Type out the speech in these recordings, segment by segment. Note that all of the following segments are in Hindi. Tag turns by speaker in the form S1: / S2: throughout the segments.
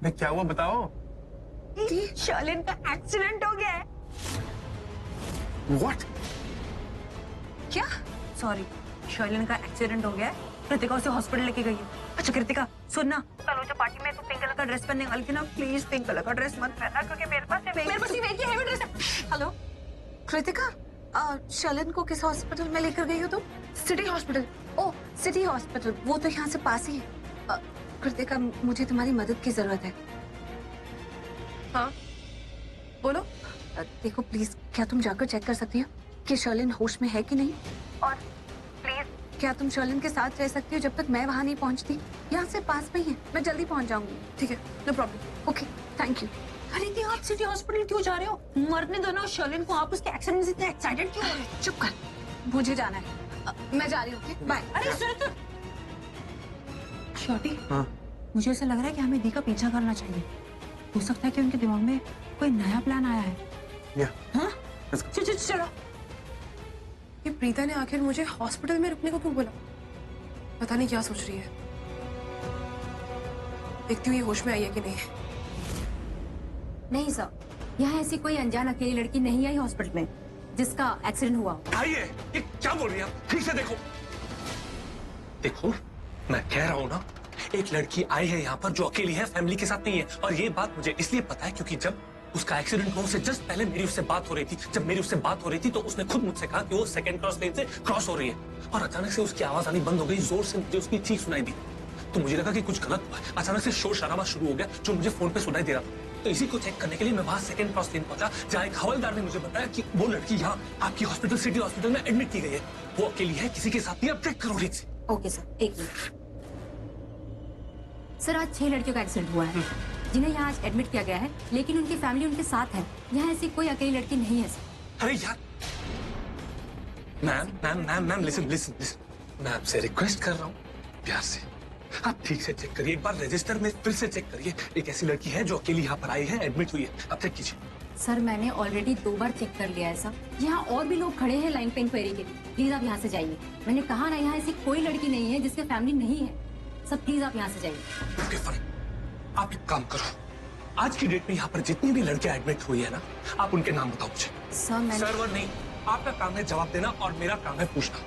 S1: भाई क्या हुआ बताओ।
S2: शर्लिन का एक्सीडेंट हो गया है।
S1: व्हाट?
S2: क्या? सॉरी, शर्लिन का एक्सीडेंट हो गया है। कृतिका उसे हॉस्पिटल लेके गई है। अच्छा कृतिका सुन ना, कल वो जो पार्टी में तू पिंक कलर का ड्रेस पहनने वाली थी ना, प्लीज पिंक कलर का ड्रेस मत पहनना क्योंकि मेरे पास ही एक हेवी ड्रेस है। हेलो कृतिका, शर्लिन को किस हॉस्पिटल में लेकर गई हो तुम? City hospital. Oh city hospital, वो तो यहाँ से पास ही है। कृतिका मुझे तुम्हारी मदद की जरूरत है। हाँ बोलो। देखो प्लीज, क्या तुम जाकर चेक कर सकती हो कि शर्लिन होश में है कि नहीं? और प्लीज क्या तुम शर्लिन के साथ रह सकती हो जब तक मैं वहां नहीं पहुंचती? यहाँ से पास में ही है, मैं जल्दी पहुंच जाऊंगी। ठीक है, no problem. Okay thank you. अरे आप सिटी हॉस्पिटल क्यों जा रहे हो? मरने दो ना शर्लिन को। आप उसके एक्सीडेंट से इतने एक्साइटेड क्यों हो रहे हो? चुप कर, मुझे जाना है। मैं जा रही हूँ। बाय। अरे सुन शॉर्टी,
S1: हाँ
S2: मुझे ऐसा लग रहा है कि हमें दी का पीछा करना चाहिए। हो सकता है कि उनके दिमाग में कोई नया प्लान आया है। हाँ? चलो।
S3: ये प्रीता ने आखिर मुझे हॉस्पिटल में रुकने को क्यों बोला? पता नहीं क्या सोच रही है। देखती हूँ ये होश में आई है कि नहीं।
S4: नहीं सर, यहाँ ऐसी कोई अनजान अकेली लड़की नहीं आई हॉस्पिटल में जिसका एक्सीडेंट हुआ।
S1: भाई ये क्या बोल रही है आप? ठीक से देखो। देखो मैं कह रहा हूँ ना, एक लड़की आई है यहाँ पर जो अकेली है, फैमिली के साथ नहीं है। और ये बात मुझे इसलिए पता है क्योंकि जब उसका एक्सीडेंट हुआ उससे जस्ट पहले मेरी उससे बात हो रही थी। जब मेरी उससे बात हो रही थी तो उसने खुद मुझसे कहा कि वो सेकंड क्रॉस लेन से क्रॉस हो रही है और अचानक से उसकी आवाज आनी बंद हो गई। जोर से मुझे उसकी चीख सुनाई दी तो मुझे लगा कि कुछ गलत हुआ। अचानक से शोर शराबा शुरू हो गया जो मुझे फोन पे सुनाई दे रहा था। तो इसी को चेक करने के लिए मैं वहां सेकंड क्रॉस लेन पहुंचा, जहाँ एक हवलदार ने मुझे बताया कि वो लड़की यहाँ आपकी हॉस्पिटल, सिटी हॉस्पिटल में एडमिट की गई है। वो अकेली है, किसी के साथ नहीं। अब चेक करो ठीक से।
S4: ओके सर, एक मिनट। सर आज 6 लड़कियों का एक्सीडेंट हुआ है जिन्हें यहाँ आज एडमिट किया गया है, लेकिन उनकी फैमिली उनके साथ है। यहाँ ऐसी कोई अकेली लड़की नहीं है सर।
S1: अरे यार मैम लिसन लिसन लिसन, मैं आपसे रिक्वेस्ट कर रहा हूँ प्यार से, आप ठीक से चेक करिए। एक बार रजिस्टर में फिर से चेक करिए। एक ऐसी लड़की है जो अकेली यहाँ पर आई है, एडमिट हुई है। आप चेक कीजिए।
S4: सर मैंने ऑलरेडी 2 बार चेक कर लिया है सर। यहाँ और भी लोग खड़े हैं लाइन पे इंक्वायरी के लिए। प्लीज आप यहाँ से जाइए। मैंने कहा ना, यहाँ ऐसी कोई लड़की नहीं है जिसके फैमिली नहीं है। सर प्लीज आप यहाँ से जाइए।
S1: ओके फाइन, आप एक काम करो, आज की डेट में यहाँ पर जितनी भी लड़कियां एडमिट हुई है ना, आप उनके नाम बताओ मुझे।
S4: सर
S1: सर्वर नहीं, आपका काम है जवाब देना और मेरा काम है पूछना।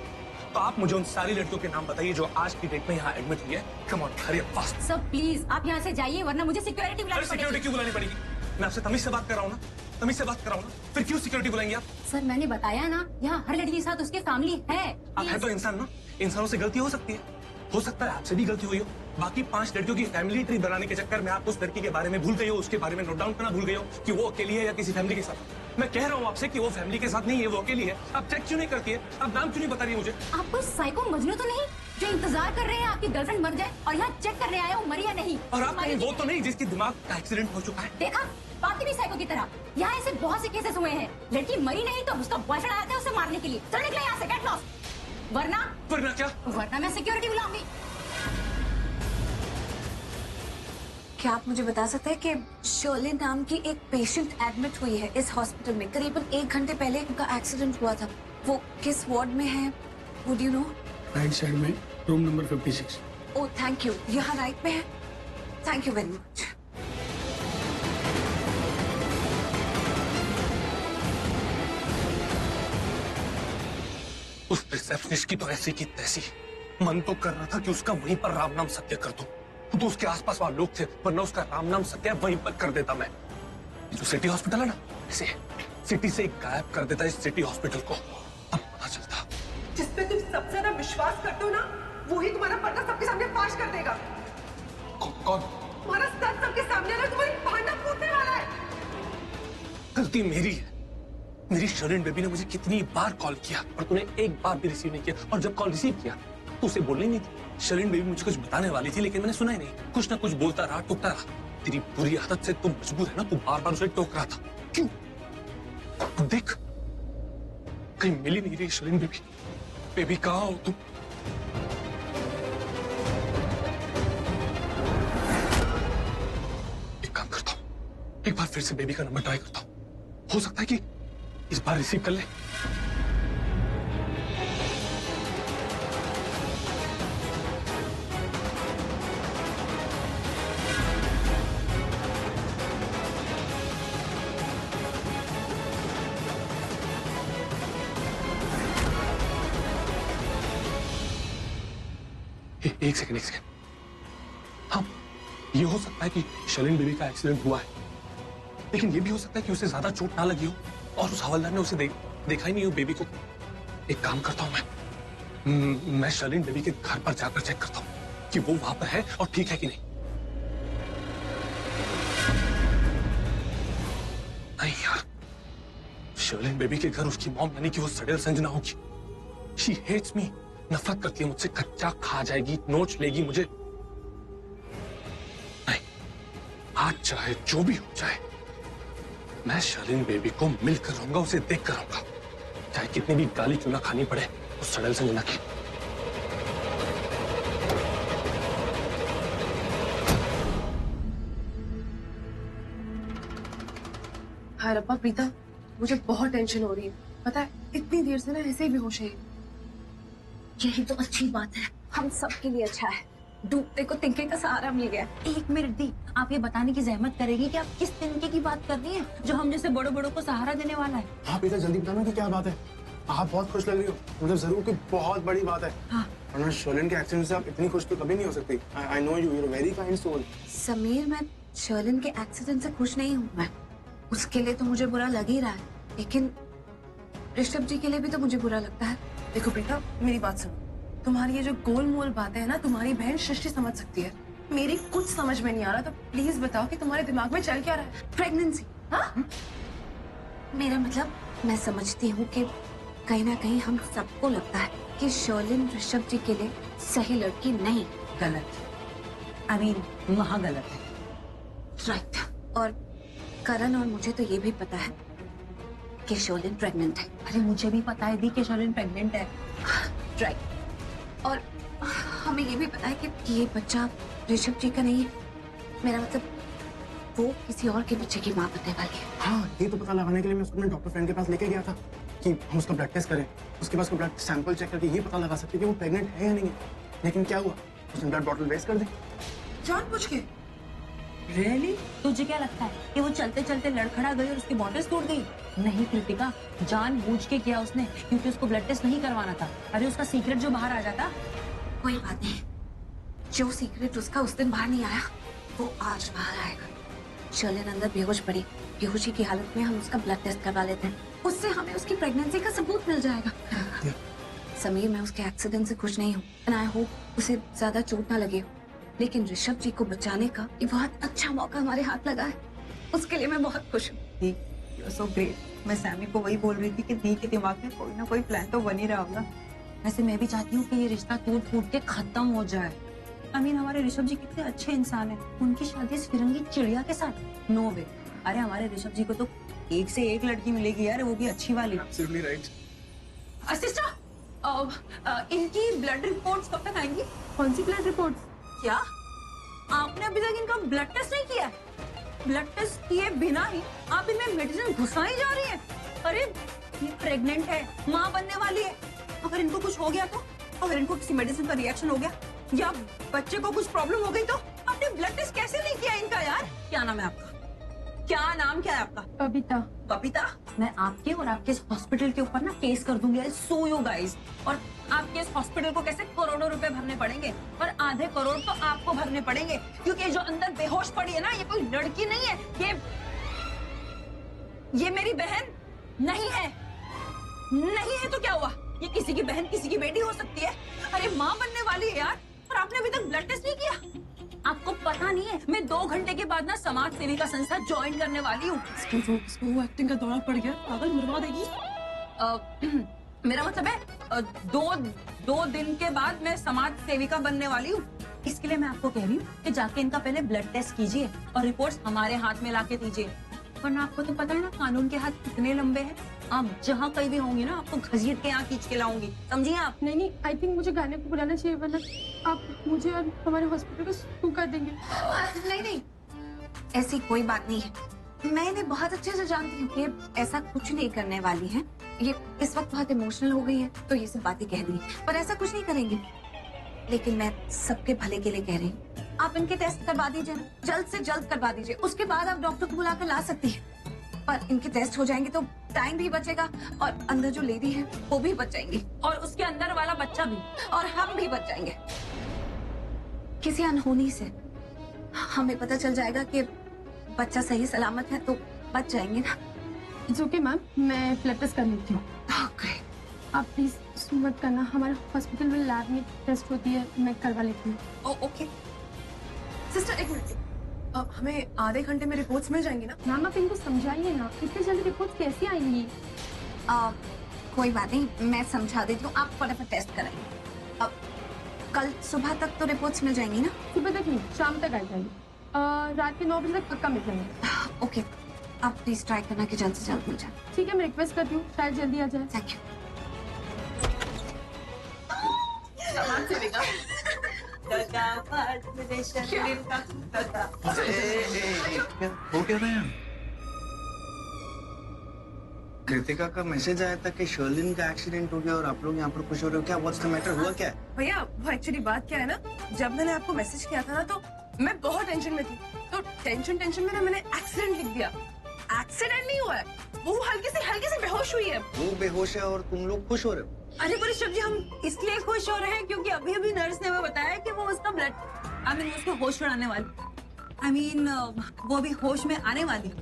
S1: तो आप मुझे उन सारी लड़कियों के नाम बताइए जो आज की डेट में यहाँ एडमिट हुई है। Come on, hurry up fast.
S4: Sir please आप यहाँ से जाइए वरना मुझे सिक्योरिटी बुलानी
S1: सिक्योरिटी
S4: पड़ेगी।
S1: क्यों बुलानी पड़ेगी? मैं आपसे तमीज से बात कर रहा हूँ ना, तमीज से बात कर रहा हूँ ना, फिर क्यों सिक्योरिटी बुलाएंगे आप?
S4: सर मैंने बताया ना, यहाँ हर लड़की के साथ उसकी फैमिली है।
S1: आप है तो इंसान ना, इंसानों से गलती हो सकती है। हो सकता है आपसे भी गलती हुई हो। बाकी 5 लड़कियों की फैमिली ट्री बनाने के चक्कर में आप उस लड़की के बारे में भूल गए हो, उसके बारे में नोट डाउन करना भूल गए हो कि वो अकेली है या किसी फैमिली के साथ। मैं कह रहा हूँ आपसे कि वो फैमिली के साथ नहीं है, वो अकेली है। आप चेक क्यों नहीं करती है? आप नाम क्यों नहीं बता रही है मुझे?
S4: आप कोई साइको मजनू तो नहीं जो इंतजार कर रहे हैं आपकी गर्लफ्रेंड मर जाए और यहाँ चेक करने आए हो मरी या नहीं?
S1: और आप कहीं वो तो नहीं जिसकी दिमाग का एक्सीडेंट हो चुका है?
S4: देखा, बातें भी साइको की तरह। यहाँ ऐसे बहुत से केसेस हुए हैं। लड़की मरी नहीं तो उसका बॉयफ्रेंड आता है उसे मारने के लिए। चल निकले यहाँ से, गेट लॉस्ट।
S1: वरना क्या?
S4: वरना मैं सिक्योरिटी बुलाऊंगी।
S2: क्या आप मुझे बता सकते हैं कि शर्लिन नाम की एक पेशेंट एडमिट हुई है इस हॉस्पिटल में? करीबन 1 घंटे पहले उनका एक्सीडेंट हुआ था। वो किस वार्ड में है? Would you know?
S5: Right side में, room number 56।
S2: Oh thank you, यहाँ राइट में है। Thank you very much.
S1: उस रिसेप्शनिस्ट की तो ऐसी की तैसी। मन तो कर रहा था कि उसका वहीं पर राम नाम सत्य कर दूं। तो उसके आसपास वहां लोग थे, वरना उसका राम नाम सत्य वहीं पर कर देता मैं। ये जो सिटी हॉस्पिटल है ना, ऐसे सिटी से गायब कर देता इस सिटी हॉस्पिटल को। अब पता चलता।
S3: जिसपे तुम सबसे ज्यादा विश्वास करते हो ना, वो ही तुम्हारा पर्दा सबके सामने फाश कर देगा।
S1: कौन?
S3: तुम्हारा सच सबके सामने ना, तुम्हारी भांडा फूटने वाला है।
S1: गलती मेरी है। मेरी शर्लिन बेबी ने मुझे कितनी बार कॉल किया और तूने एक बार भी रिसीव नहीं किया। और जब कॉल रिसीव किया तो उसे बोलनी नहीं थी। शर्लिन बेबी मुझे कुछ बताने वाली थी लेकिन मैंने सुना ही नहीं। कुछ ना कुछ बोलता रहा, टोकता रहा। तेरी बुरी आदत से तू मजबूर है ना, तू बार बार उसे टोक रहा था। क्यों? अब देख, कहीं मिली नहीं रही शर्लिन बेबी। बेबी कहाँ हो तुम? एक काम करता हूँ, एक बार फिर से बेबी का नंबर ट्राई करता हूँ। हो सकता है कि इस बार रिसीव कर ले। एक सेकंड हाँ, ये हो सकता है कि शर्लिन बेबी का एक्सीडेंट हुआ है, लेकिन ये भी हो सकता है कि उसे ज्यादा चोट ना लगी हो और उस हवलदार ने उसे देखा ही नहीं हो बेबी को। एक काम करता हूं मैं शर्लिन बेबी के घर पर जाकर चेक करता हूं कि वो वहां पर है और ठीक है कि नहीं। नहीं यार, शर्लिन बेबी के घर उसकी मॉम यानी कि वो सडेल संजना होगी। शी हेट्स मी, नफरत करती है मुझसे, कच्चा खा जाएगी, नोच लेगी मुझे। नहीं, आज चाहे जो भी हो जाए, मैं शर्लिन बेबी को मिलकर रहूंगा, उसे देख कर रहूंगा, चाहे कितनी भी गाली क्यों ना खानी पड़े उस सडेल संजना की।
S3: हाय रब्बा प्रीता, मुझे बहुत टेंशन हो रही है। पता है इतनी देर से ना ऐसे ही बेहोश है।
S2: यही तो अच्छी बात है, हम सबके लिए अच्छा है। डूबते को तिनके का सहारा मिल गया। एक मिनट दी, आप ये बताने की जहमत करेगी कि आप किस तिनके की बात कर रही हैं जो हम जैसे बड़ों बड़ों को सहारा देने वाला है?
S6: हाँ प्रीता, जल्दी बताना कि क्या बात है। आप बहुत खुश लग रही हो, मतलब जरूर कोई बहुत बड़ी बात है।
S2: हाँ।
S6: वरना शर्लिन के एक्सीडेंट से आप इतनी खुश तो कभी नहीं हो सकती। I know you, you are very kind soul.
S2: Sameer, मैं शर्लिन के एक्सीडेंट से खुश नहीं हूँ। मैं उसके लिए तो मुझे बुरा लग ही रहा है, लेकिन ऋषभ जी के लिए भी तो मुझे बुरा लगता है।
S3: देखो प्रीता, मेरी बात सुनो। तुम्हारी ये जो गोल मोल बातें है ना, तुम्हारी बहन सृष्टि समझ सकती है। मेरी कुछ समझ में नहीं आ रहा, तो प्लीज बताओ कि तुम्हारे दिमाग में चल क्या रहा है।
S2: प्रेगनेंसी? हाँ, मेरा मतलब, मैं समझती हूँ कि कहीं ना कहीं हम सबको लगता है कि शर्लिन ऋषभ जी के लिए सही लड़की नहीं। गलत, आई मीन महागलत है। राइट। और करण और मुझे तो ये भी पता है कि शर्लिन प्रेग्नेंट है। अरे मुझे भी पता है दी कि शर्लिन प्रेग्नेंट है। राइट। और हमें ये भी पता है कि ये बच्चा ऋषभ जी का नहीं है। मेरा मतलब, वो किसी और के बच्चे की माँ बनने वाली है।
S6: हाँ, ये तो पता लगाने के लिए मैं उसको अपने डॉक्टर फ्रेंड के पास लेके गया था कि हम उसका ब्लड टेस्ट करें। उसके पास ब्लड सैंपल चेक करके ये पता लगा सकते कि वो प्रेग्नेंट है या नहीं है। लेकिन क्या हुआ, उसने ब्लड बॉटल वेस्ट कर दी।
S3: जानबूझ के?
S2: रियली? तुझे क्या लगता है कि वो चलते चलते लड़खड़ा गई और उसकी बॉटल्स टूट गई? नहीं कृतिका, जानबूझ के किया उसने, क्योंकि उसको ब्लड टेस्ट नहीं करवाना था। अरे उसका सीक्रेट जो बाहर आ जाता। कोई बात नहीं, जो सीक्रेट उसका उस दिन बाहर नहीं आया, वो आज बाहर आएगा। शर्लिन अंदर बेहोश पड़ी, बेहोशी की हालत में हम उसका ब्लड टेस्ट करवा लेते हैं, उससे हमें उसकी प्रेगनेंसी का सबूत मिल जाएगा। समीर, मैं उसके एक्सीडेंट से खुश नहीं हूँ, एंड आई होप उसे ज्यादा चोट ना लगे हो, लेकिन ऋषभ जी को बचाने का ये बहुत अच्छा मौका हमारे हाथ लगा है। उसके लिए मैं बहुत खुश हूँ। So great. मैं सैमी को वही बोल रही थी कि दी के दिमाग में कोई ना कोई प्लान तो बन ही रहा होगा। वैसे मैं भी चाहती हूँ कि ये रिश्ता टूट फूट के खत्म हो जाए। आई मीन, हमारे ऋषभ जी कितने अच्छे इंसान हैं, उनकी शादी इस फिरंगी चिड़िया के साथ? नो वे। अरे हमारे ऋषभ जी को तो एक से एक लड़की मिलेगी यार, वो भी अच्छी वाली।
S6: Absolutely right.
S2: सिस्टर, इनकी ब्लड रिपोर्ट्स कब तक आएंगी?
S3: कौन सी ब्लड रिपोर्ट?
S2: क्या आपने अभी तक इनका ब्लड टेस्ट नहीं किया? ब्लड टेस्ट किए बिना ही आप इनमें मेडिसिन घुसाई जा रही है। अरे ये प्रेग्नेंट है, माँ बनने वाली है। अगर इनको कुछ हो गया तो, अगर इनको किसी मेडिसिन का रिएक्शन हो गया या बच्चे को कुछ प्रॉब्लम हो गई तो आपने ब्लड टेस्ट कैसे नहीं किया इनका यार? क्या नाम है आपका? क्या नाम क्या है आपका?
S3: बबीता।
S2: बबीता, मैं आपके और आपके इस हॉस्पिटल के ऊपर ना केस कर दूंगी। आई सू यू गाइस। और आपके इस हॉस्पिटल को कैसे करोड़ों रुपए भरने पड़ेंगे, और आधे करोड़ तो आपको भरने पड़ेंगे, क्योंकि जो अंदर बेहोश पड़ी है ना, ये कोई लड़की नहीं है, ये मेरी बहन नहीं है। नहीं है तो क्या हुआ, ये किसी की बहन किसी की बेटी हो सकती है। अरे माँ बनने वाली है यार, और आपने अभी तक ब्लड टेस्ट नहीं किया? आपको पता नहीं है, मैं 2 घंटे के बाद ना समाज सेवी का संस्था ज्वाइन करने वाली हूँ।
S3: इसको एक्टिंग का दौरा पड़ गया, पागल मरवा देगी।
S2: मेरा मतलब है 2 दिन के बाद मैं समाज सेविका बनने वाली हूँ। इसके लिए मैं आपको कह रही हूँ कि जाके इनका पहले ब्लड टेस्ट कीजिए और रिपोर्ट्स हमारे हाथ में लाके दीजिए, वरना आपको तो पता है ना कानून के हाथ कितने लंबे हैं। आप जहाँ कहीं भी होंगी ना, आपको घसीट के यहाँ खींच के लाऊंगी, समझिए आप?
S3: नहीं, आई थिंक मुझे गाने को बुलाना चाहिए, वरना आप मुझे और हमारे हॉस्पिटल को सू कर देंगे।
S2: नहीं, ऐसी कोई बात नहीं है। मैं इन्हें बहुत अच्छे से जानती हूँ कि ऐसा कुछ नहीं करने वाली है। ये इस वक्त बहुत इमोशनल हो गई है तो ये सब बातें कह दी, पर ऐसा कुछ नहीं करेंगे। लेकिन मैं सबके भले के लिए कह रही हूँ, आप इनके टेस्ट करवा दीजिए, जल्द से जल्द करवा दीजिए। उसके बाद आप डॉक्टर को बुलाकर ला सकती है, पर इनके टेस्ट हो जाएंगे तो टाइम भी बचेगा और अंदर जो लेडी है वो भी बच जाएंगी, और उसके अंदर वाला बच्चा भी, और हम भी बच जाएंगे। किसी अनहोनी से हमें पता चल जाएगा कि बच्चा सही सलामत है तो बच जाएंगे ना।
S3: इट्स ओके मैम, मैं ब्लड टेस्ट कर लेती हूँ।
S2: ओके।
S3: आप प्लीज मत करना, हमारे हॉस्पिटल में लैब में टेस्ट होती है, मैं करवा लेती हूँ।
S2: ओके।
S3: सिस्टर एक मिनट, हमें आधे घंटे में रिपोर्ट्स मिल जाएंगी ना? मैम आप इनको समझाइए ना, इतनी जल्दी रिपोर्ट्स कैसे आएंगी?
S2: कोई बात नहीं, मैं समझा देती हूँ, आप फटाफट टेस्ट कराइए। अब कल सुबह तक तो रिपोर्ट्स मिल जाएंगी ना?
S3: सुबह तक नहीं, शाम तक आ जाएगी। रात के 9 बजे तक पक्का मिल जाएंगे।
S2: ओके, आप प्लीज ट्राई करना कि जल्द से जल्द मिल जाए।
S3: ठीक है, मैं रिक्वेस्ट करती हूँ, शायद जल्दी आ जाए।
S2: Thank you.
S7: वो क्या रहे हैं? कृतिका का मैसेज आया था कि शर्लिन का एक्सीडेंट हो गया और आप लोग यहाँ पर खुश हो रहे हो। क्या व्हाट्स द मैटर, हुआ क्या है?
S3: भैया वो एक्चुअली बात क्या है ना, जब मैंने आपको मैसेज किया था ना तो मैं बहुत टेंशन में थी, तो टेंशन में ना मैंने एक्सीडेंट लिख दिया। एक्सीडेंट नहीं हुआ है, वो हल्के से बेहोश हुई है।
S7: वो बेहोश है और तुम लोग खुश हो रहे हो?
S2: अरे बोले शिव जी, हम इसलिए खुश हो रहे हैं क्योंकि अभी अभी नर्स ने हमें बताया कि वो उसका ब्लड उसके होश उड़ाने वाली, वो अभी होश में आने वाली है।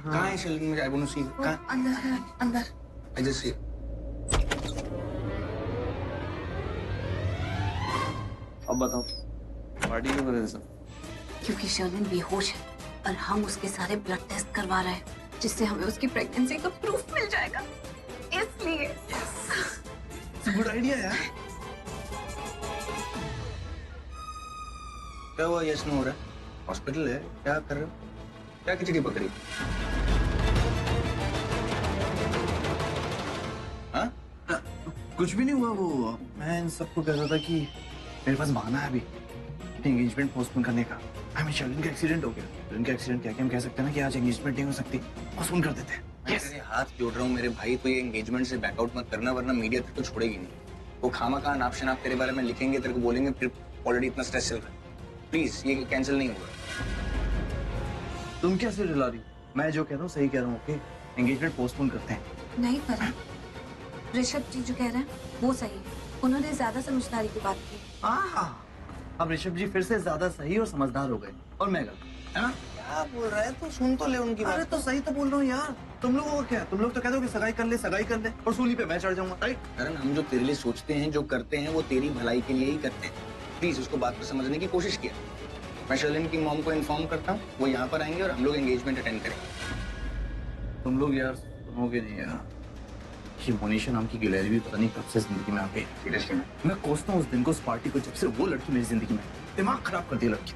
S7: कहाँ है शर्लिन? आई वांट टू सी। कहाँ?
S2: अंदर है, अंदर।
S7: I just see.
S8: अब बताओ, पार्टी क्यों कर रहे थे सब?
S2: क्योंकि शर्लिन बेहोश है और हम उसके सारे ब्लड टेस्ट करवा रहे हैं, जिससे हमें उसकी प्रेगनेंसी का प्रूफ मिल जाएगा, इसलिए।
S7: गुड आइडिया यार। क्या हुआ? यश नहीं हो रहा? हॉस्पिटल है, क्या कर रहे हो? क्या खिचड़ी पकड़ी? हाँ?
S8: कुछ भी नहीं हुआ। वो मैं इन सबको कह रहा था कि मेरे पास बहाना है अभी एंगेजमेंट पोस्टपोन करने का। शर्लिन का एक्सीडेंट हो गया। शर्लिन का एक्सीडेंट क्या, हम कह सकते हैं ना कि आज एंगेजमेंट नहीं हो सकती, पोस्टपोन कर देते हैं।
S7: मैं तेरे हाथ जोड़ रहा हूँ मेरे भाई, तो ये एंगेजमेंट से बैकआउट मत करना, वरना मीडिया तक तो छोड़ेगी नहीं। वो खामा नाप शनाप तेरे बारे में लिखेंगे, तेरे को बोलेंगे फिर ऑलरेडी इतना स्ट्रेस चल रहा है। प्लीज ये कैंसिल नहीं होगा।
S8: तुम क्या सिर हिला रही हो? मैं जो कह रहा हूँ सही कह रहा हूँ। ओके, एंगेजमेंट पोस्टपोन करते हैं।
S2: नहीं पर ऋषभ जी जो कह रहे हैं वो सही है, उन्होंने ज्यादा समझदारी की बात की।
S8: अब ऋषभ जी फिर से ज्यादा सही और समझदार हो गए और मैं गलत, है ना?
S7: क्या बोल रहा है? तो सुन तो ले उनकी
S8: अरे
S7: बात।
S8: तो सही तो बोल रहा हूँ यार। तुम लोगों को क्या, तुम लोग तो कहते हो कि सगाई कर ले और सूली पे मैं चढ़ जाऊंगा, राइट?
S7: करण, हम जो तेरे लिए सोचते हैं, जो करते हैं, वो तेरी भलाई के लिए ही करते हैं। प्लीज उसको बात को समझने की कोशिश किया। मैं शर्लिन की मॉम को इन्फॉर्म करता हूँ, वो यहाँ पर आएंगे और हम लोग एंगेजमेंट अटेंड करेंगे।
S8: तुम लोग यार सुनोगे नहीं यार। ये मोनिशा नाम की गिलहरी भी पता नहीं कब से जिंदगी में आ गई।
S7: सीरियसली
S8: मैं कोसता हूँ उस दिन को, उस पार्टी को, जब से वो लड़की मेरी जिंदगी में दिमाग खराब कर दी लड़की।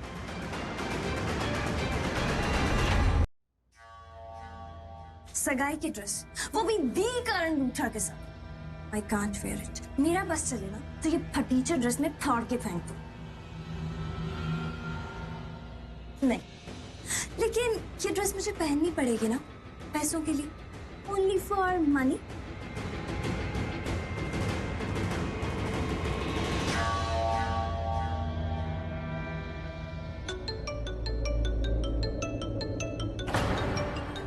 S9: सगाई की ड्रेस, वो भी दी करण रूठा के साथ। I can't wear it. मेरा बस चले ना तो ये फटीचर ड्रेस में फाड़ के फेंक दो। नहीं, लेकिन ये ड्रेस मुझे पहननी पड़ेगी ना, पैसों के लिए, only for money.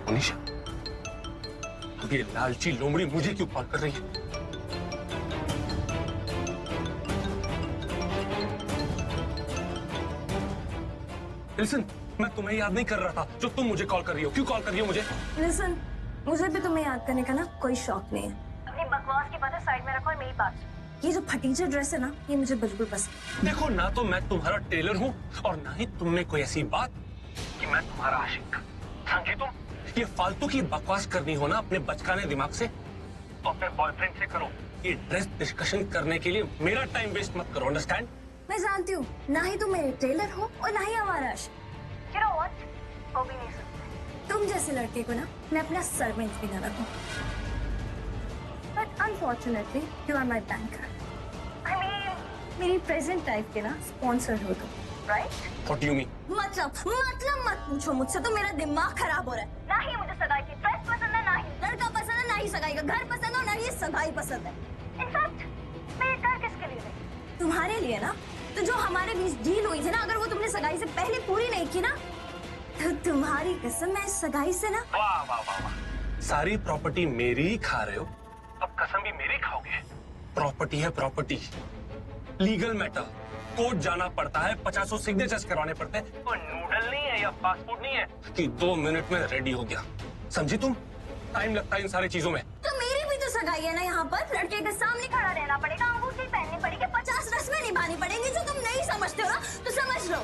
S1: मोनिशा, अब ये लालची लोमड़ी मुझे क्यों कॉल कर रही है? लिसन, मैं तुम्हें याद नहीं कर रहा था जो तुम मुझे कॉल कर रही हो। क्यों कॉल कर रही हो मुझे?
S9: Listen, मुझे भी तुम्हें याद करने का ना कोई शौक नहीं है। अपनी बकवास की बातें साइड में रखो और मेरी बात सुनो। ये जो फटीचर ड्रेस है ना, ये मुझे बिल्कुल पसंद।
S1: देखो, ना तो मैं तुम्हारा टेलर हूँ और ना ही तुम में कोई ऐसी बात कि मैं तुम्हारा आशिक। समझी तुम? ये फालतू की बकवास करनी हो ना अपने बचकाने दिमाग से तो अपने बॉयफ्रेंड से करो। ये ड्रेस डिस्कशन करने के लिए मेरा टाइम वेस्ट मत करो, अंडरस्टैंड?
S9: मैं जानती हूँ, ना ही तुम मेरे टेलर हो और ना ही हमारा आशिक। You know what? वो भी नहीं सकते। तुम जैसे लड़के को ना मैं अपना सर्वेंट भी ना रखूं। But unfortunately, you are my banker. I mean, मेरी प्रेजेंट टाइप के ना स्पॉन्सर हो तुम, right?
S1: What do you mean?
S9: मतलब मत पूछो मुझसे, तो मेरा दिमाग खराब हो रहा है। ना ही मुझे सगाई की ड्रेस पसंद है, ना ही लड़का पसंद है, ना ही सगाई का घर पसंद है, और ना ही सगाई पसंद है। इनफैक्ट मैं ये कर किसके लिए रही? तुम्हारे लिए ना। तो जो हमारे बीच डील हुई थी ना, अगर वो तुमने सगाई से पहले पूरी नहीं की ना, तो तुम्हारी कसम मैं इस सगाई से ना।
S1: वाह वाह वाह वाह, सारी प्रॉपर्टी मेरी ही खा रहे हो, अब कसम भी मेरी खाओगे? प्रॉपर्टी है प्रॉपर्टी, लीगल मैटर, कोर्ट जाना पड़ता है, 50 सिग्नेचर्स करवाने पड़ते हैं। कोई नूडल नहीं है या फास्ट फूड नहीं है कि 2 मिनट में रेडी हो गया। समझी तुम? टाइम लगता है इन सारी चीजों में।
S9: तो मेरी भी तो सगाई है ना यहाँ पर। लड़के के सामने खड़ा रहना पड़ेगा, अंगूठी पहननी पड़ेगी, 50 रस्में निभानी पड़ेंगी जो तुम नहीं समझते हो ना, तो समझ लो।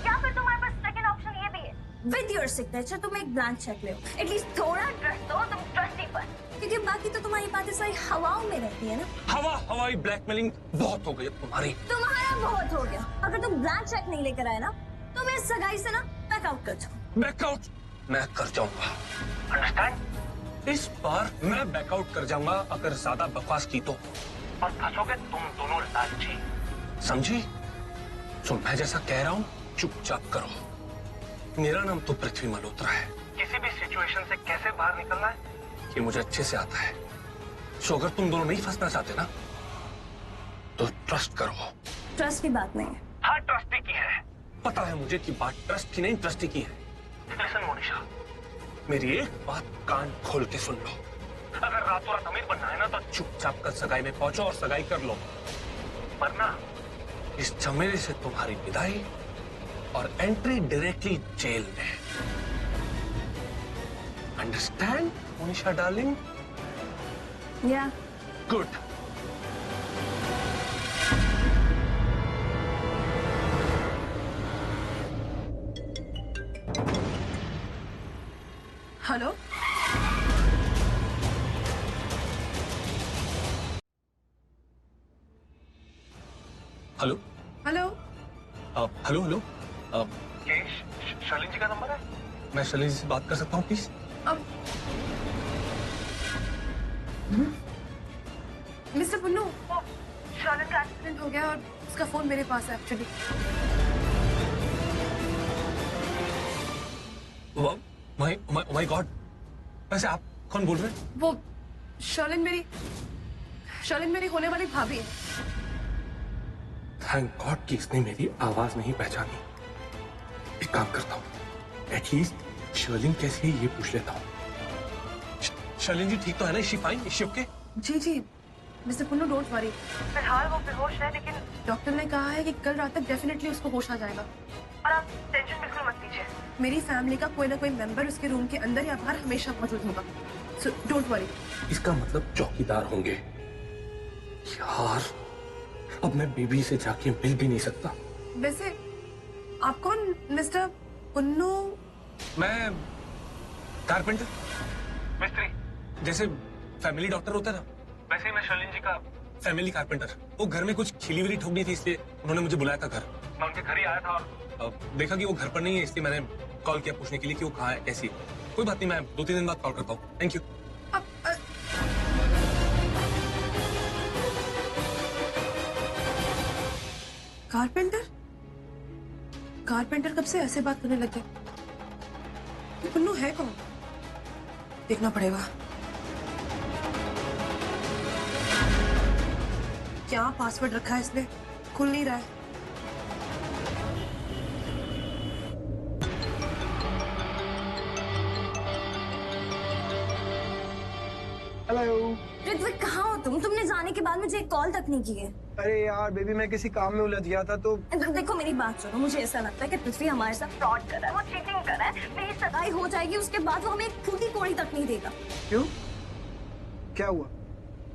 S9: या फिर तुम्हारे पास सेकंड ऑप्शन ये भी है, विद योर सिग्नेचर तुम एक ब्लैंक चेक ले, एटलीस्ट थोड़ा ट्रस्ट दो तुम ट्रस्टी पर, क्योंकि बाकी तो तुम्हारी बातें सारी हवाओं में रहती है ना।
S1: हवाई ब्लैकमेलिंग बहुत हो गई अब तुम्हारी।
S9: तुम्हारा बहुत हो गया। अगर तुम ब्लैंक चेक नहीं लेकर आए ना तो मैं इस सगाई से ना बैकआउट कर जाऊँ।
S1: बैकआउट मैं कर जाऊंगा, अंडरस्टैंड? इस बार मैं बैकआउट कर जाऊंगा अगर ज्यादा बकवास की तो। और फंसोगे तुम दोनों लालची, समझी? तो मैं जैसा कह रहा हूँ चुपचाप करो। मेरा नाम तो पृथ्वी मल्होत्रा है। किसी भी सिचुएशन से कैसे बाहर निकलना है ये मुझे अच्छे से आता है। सो अगर तुम दोनों नहीं फंसना चाहते ना तो ट्रस्ट करो।
S9: ट्रस्ट की बात नहीं है।
S1: हाँ ट्रस्ट की है, पता है मुझे कि बात ट्रस्ट की नहीं ट्रस्ट की है। लिसन मोनिशा, मेरी एक बात कान खोल के सुन लो। अगर रातों रात अमीर बनना है ना तो चुपचाप कर सगाई में पहुंचो और सगाई कर लो, वरना इस झमेले से तुम्हारी विदाई और एंट्री डायरेक्टली जेल में। Understand Monisha darling?
S9: Yeah
S1: good.
S3: Hello,
S1: hello
S3: hello,
S1: hello hello, ये शर्लिन जी का नंबर है? मैं शर्लिन जी से बात कर सकता हूँ प्लीज?
S3: अब मिस्टर पुन्नू, शर्लिन का एक्सीडेंट हो गया और उसका फोन मेरे पास है एक्चुअली।
S1: माय गॉड, वैसे आप कौन बोल रहे हैं?
S3: वो शर्लिन मेरी होने वाली भाभी है।
S1: थैंक गॉड कि इसने मेरी आवाज नहीं पहचानी। एक काम करता हूँ, एटलीस्ट शर्लिन कैसी है ये पूछ लेता हूँ। शर्लिन जी ठीक तो है ना? इसी फाइन? इसी ओके?
S3: जी मिस्टर पुन्नू, डोंट वरी। फिलहाल वो बेहोश है, लेकिन डॉक्टर ने कहा है कि कल रात तक डेफिनेटली उसको होश आ जाएगा। और आप टेंशन बिल्कुल मत लीजिए। मेरी फैमिली का कोई ना कोई मेंबर उसके रूम के अंदर या बाहर हमेशा मौजूद होगा, सो डोंट वरी।
S1: इसका मतलब चौकीदार होंगे। यार अब मैं बेबी से जाके मिल भी नहीं सकता।
S3: वैसे आप कौन मिस्टर पुन्नू?
S1: मैं कारपेंटर, मिस्त्री। जैसे फैमिली डॉक्टर होता है ना, वैसे ही मैं शर्लिन जी का फैमिली कारपेंटर। वो घर में कुछ खिली विली ठोकनी थी, इसलिए उन्होंने मुझे बुलाया था घर। मैं उनके घर ही आया था और देखा कि वो घर पर नहीं है, इसलिए मैंने कॉल किया पूछने के लिए कि वो कहाँ है, कैसी। कोई बात नहीं, मैं 2-3 दिन बाद कॉल करता हूँ। Thank you.
S3: कारपेंटर कब से ऐसे बात करने लगे? पुन्नू है कौन? देखना पड़ेगा। क्या पासवर्ड रखा है इसने? खुल नहीं रहा है।
S6: हेलो
S9: ऋत्विक, कहाँ हो तुम? तुमने जाने के बाद मुझे एक कॉल तक नहीं की है।
S6: अरे यार बेबी, मैं किसी काम में उलझ गया था तो।
S9: देखो मेरी बात सुनो, मुझे ऐसा लगता है कि पृथ्वी हमारे साथ फ्रॉड कर रहा है, वो चीटिंग कर रहा है। मेरी सगाई हो जाएगी, उसके बाद वो हमें एक फूटी कोड़ी तक नहीं देगा।
S6: क्यों? क्या हुआ?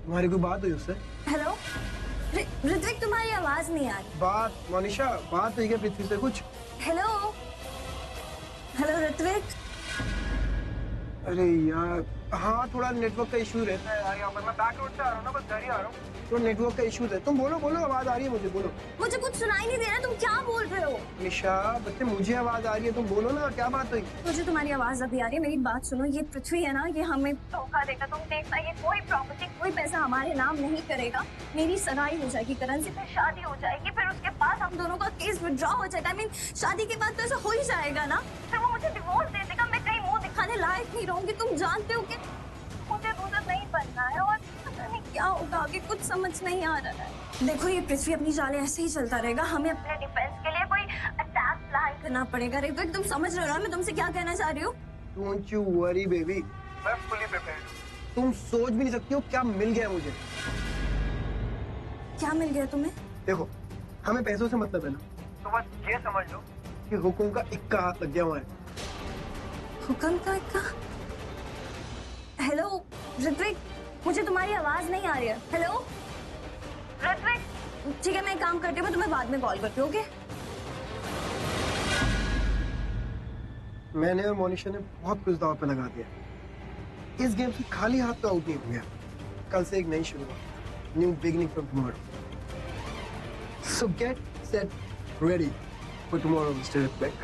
S6: तुम्हारी कोई बात हुई उससे?
S9: हेलो ऋत्विक, तुम्हारी आवाज नहीं आ रही।
S6: बात मोनिशा, बात हुई क्या पृथ्वी से कुछ?
S9: हेलो ऋत्विक।
S6: अरे यार हाँ, थोड़ा नेटवर्क का इशू रहता है यार यहाँ पर। मैं बैक रोड से आ रहा हूँ ना, बस घर ही आ रहा हूँ। तो नेटवर्क का इशू है। तुम बोलो आवाज आ रही है मुझे, बोलो।
S9: मुझे कुछ सुनाई नहीं दे रहा, तुम क्या बोल रहे हो?
S6: निशा बच्चे, मुझे आवाज आ रही है, तुम बोलो ना, क्या बात हुई?
S9: मुझे तुम्हारी आवाज अभी आ रही है। मेरी बात सुनो, ये पृथ्वी है ना, ये हमें धोखा देगा। तुम देखना, ये कोई प्रॉपर्टी कोई पैसा हमारे नाम नहीं करेगा। मेरी सगाई हो जाएगी करण से, फिर शादी हो जाएगी, फिर उसके बाद हम दोनों का केस विड्रॉ हो जाएगा। I mean, शादी के बाद तो ऐसा हो ही जाएगा ना, फिर वो मुझे डिवोर्स दे देगा। मैं कहीं मुंह दिखाने लायक नहीं रहूंगी। तुम जानते हो कि मुझे दूसरा नहीं बनना है और पता नहीं क्या होगा आगे, कुछ समझ नहीं आ रहा है। देखो ये पृथ्वी अपनी चालें ऐसे ही चलता रहेगा, हमें अपने डिफेंस के लिए कोई अटैक प्लान करना पड़ेगा। ऋत्विक, तुम समझ रहे हो ना मैं तुमसे क्या कहना चाह रही हूँ?
S6: डोंट यू वरी बेबी, मैं फुली प्रिपेयर्ड। तुम सोच भी नहीं सकती हो क्या मिल गया मुझे।
S9: क्या मिल गया तुम्हें?
S6: देखो, हमें पैसों से मतलब है ना, तो बस ये समझ लो कि हुकुम का इक्का हाथ लग गया हुआ है।
S9: हुक्म का इक्का? हेलो ऋत्विक, मुझे तुम्हारी आवाज नहीं आ रही है। हेलो ऋत्विक, ठीक है मैं एक काम करती हूँ, मैं तुम्हें बाद में कॉल करती हूँ। ओके?
S6: मैंने और मोनिशा ने बहुत कुछ दांव पे लगा दिया। इस गेम से खाली हाथ तो आउट नहीं हो गया। कल से एक नई शुरुआत, new beginning from tomorrow. So get set ready for tomorrow mister Ritwik.